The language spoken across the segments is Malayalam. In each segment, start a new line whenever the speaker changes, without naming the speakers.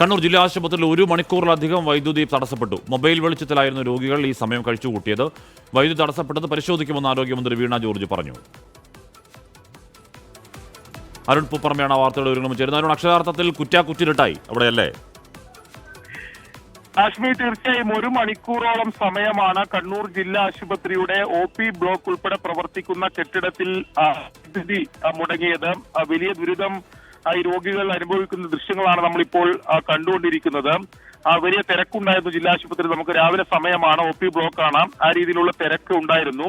കണ്ണൂർ ജില്ലാ ആശുപത്രിയിൽ 1 മണിക്കൂറിലധികം വൈദ്യുതി തടസ്സപ്പെട്ടു. മൊബൈൽ വെളിച്ചത്തിലായിരുന്നു രോഗികൾ ഈ സമയം കഴിച്ചുകൂട്ടിയത്. വൈദ്യുതി തടസ്സപ്പെട്ടത് പരിശോധിക്കുമെന്ന് ആരോഗ്യമന്ത്രി വീണ ജോർജ് പറഞ്ഞു. അരുൺ പൂപ്പറമ്പയാണ് ആ വാർത്തയുടെ വിവരങ്ങൾ ചേരുന്നത്. അരുൺ, അക്ഷരാർത്ഥത്തിൽ കുറ്റാക്കുറ്റിരുട്ടായി അവിടെയല്ലേ?
കാശ്മീർ തീർച്ചയായും 1 മണിക്കൂറോളം സമയമാണ് കണ്ണൂർ ജില്ലാ ആശുപത്രിയുടെ OP ബ്ലോക്ക് ഉൾപ്പെടെ പ്രവർത്തിക്കുന്ന കെട്ടിടത്തിൽ വൈദ്യുതി മുടങ്ങിയത്. വലിയ ദുരിതം ഈ രോഗികൾ അനുഭവിക്കുന്ന ദൃശ്യങ്ങളാണ് നമ്മളിപ്പോൾ കണ്ടുകൊണ്ടിരിക്കുന്നത്. വലിയ തിരക്കുണ്ടായിരുന്നു ജില്ലാ ആശുപത്രി. നമുക്ക് രാവിലെ സമയമാണ്, OP ബ്ലോക്കാണ്, ആ രീതിയിലുള്ള തിരക്ക് ഉണ്ടായിരുന്നു.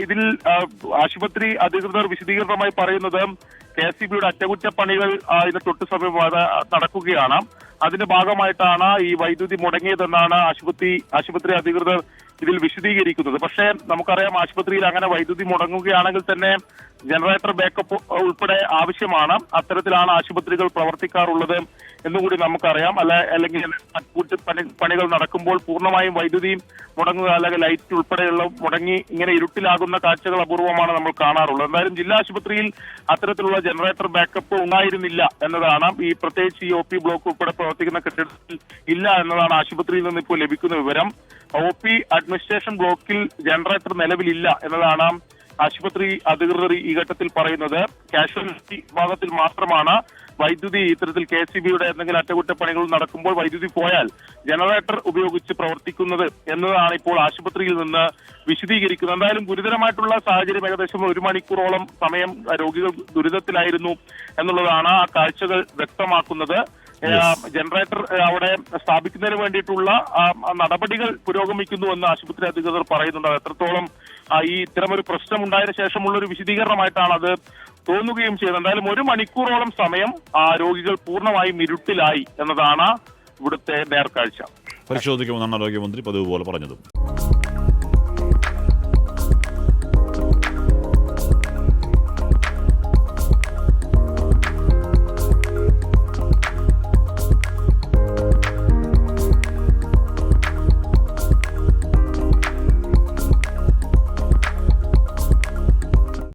ഇതിൽ ആശുപത്രി അധികൃതർ വിശദീകരണമായി പറയുന്നത് KSEBയുടെ അറ്റകുറ്റപ്പണികൾ ഇതിന് തൊട്ടു സമയം നടക്കുകയാണ്. അതിന്റെ ഭാഗമായിട്ടാണ് ഈ വൈദ്യുതി മുടങ്ങിയതെന്നാണ് ആശുപത്രി അധികൃതർ ഇതിൽ വിശദീകരിക്കുന്നത്. പക്ഷേ നമുക്കറിയാം, ആശുപത്രിയിൽ അങ്ങനെ വൈദ്യുതി മുടങ്ങുകയാണെങ്കിൽ തന്നെ ജനറേറ്റർ ബാക്കപ്പ് ഉൾപ്പെടെ ആവശ്യമാണ്. അത്തരത്തിലാണ് ആശുപത്രികൾ പ്രവർത്തിക്കാറുള്ളത് എന്നുകൂടി നമുക്കറിയാം. അല്ലെങ്കിൽ പണികൾ നടക്കുമ്പോൾ പൂർണ്ണമായും വൈദ്യുതി മുടങ്ങുക, അല്ലെങ്കിൽ ലൈറ്റ് ഉൾപ്പെടെയുള്ള മുടങ്ങി ഇങ്ങനെ ഇരുട്ടിലാകുന്ന കാഴ്ചകൾ അപൂർവമാണ് നമ്മൾ കാണാറുള്ളത്. എന്തായാലും ജില്ലാ ആശുപത്രിയിൽ അത്തരത്തിലുള്ള ജനറേറ്റർ ബാക്കപ്പ് ഉണ്ടായിരുന്നില്ല എന്നതാണ്, ഈ പ്രത്യേകിച്ച് ഈ OP ബ്ലോക്ക് ഉൾപ്പെടെ പ്രവർത്തിക്കുന്ന കെട്ടിടത്തിൽ ഇല്ല എന്നതാണ് ആശുപത്രിയിൽ നിന്ന് ഇപ്പോൾ ലഭിക്കുന്ന വിവരം. OP അഡ്മിനിസ്ട്രേഷൻ ബ്ലോക്കിൽ ജനറേറ്റർ നിലവിലില്ല എന്നതാണ് ആശുപത്രി അധികൃതർ ഈ ഘട്ടത്തിൽ പറയുന്നത്. കാഷ്വാലിറ്റി ഭാഗത്തിൽ മാത്രമാണ് വൈദ്യുതി ഇത്തരത്തിൽ KSEBയുടെ എന്തെങ്കിലും അറ്റകുറ്റപ്പണികൾ നടക്കുമ്പോൾ വൈദ്യുതി പോയാൽ ജനറേറ്റർ ഉപയോഗിച്ച് പ്രവർത്തിക്കുന്നത് എന്നതാണ് ഇപ്പോൾ ആശുപത്രിയിൽ നിന്ന് വിശദീകരിക്കുന്നത്. എന്തായാലും ഗുരുതരമായിട്ടുള്ള സാഹചര്യം, ഏകദേശം 1 മണിക്കൂറോളം സമയം രോഗികൾ ദുരിതത്തിലായിരുന്നു എന്നുള്ളതാണ് ആ കാഴ്ചകൾ വ്യക്തമാക്കുന്നത്. ജനറേറ്റർ അവിടെ സ്ഥാപിക്കുന്നതിന് വേണ്ടിയിട്ടുള്ള നടപടികൾ പുരോഗമിക്കുന്നുവെന്ന് ആശുപത്രി അധികൃതർ പറയുന്നുണ്ട്. എത്രത്തോളം ഈ ഇത്തരമൊരു പ്രശ്നം ഉണ്ടായതിനു ശേഷമുള്ള ഒരു വിശദീകരണമായിട്ടാണ് അത് തോന്നുകയും ചെയ്യുന്നത്. എന്തായാലും 1 മണിക്കൂറോളം സമയം രോഗികൾ പൂർണ്ണമായും ഇരുട്ടിലായി എന്നതാണ് ഇവിടുത്തെ നേർക്കാഴ്ച.
പരിശോധിക്കുമെന്നാണ് ആരോഗ്യമന്ത്രി പതിവ് പോലെ പറഞ്ഞത്.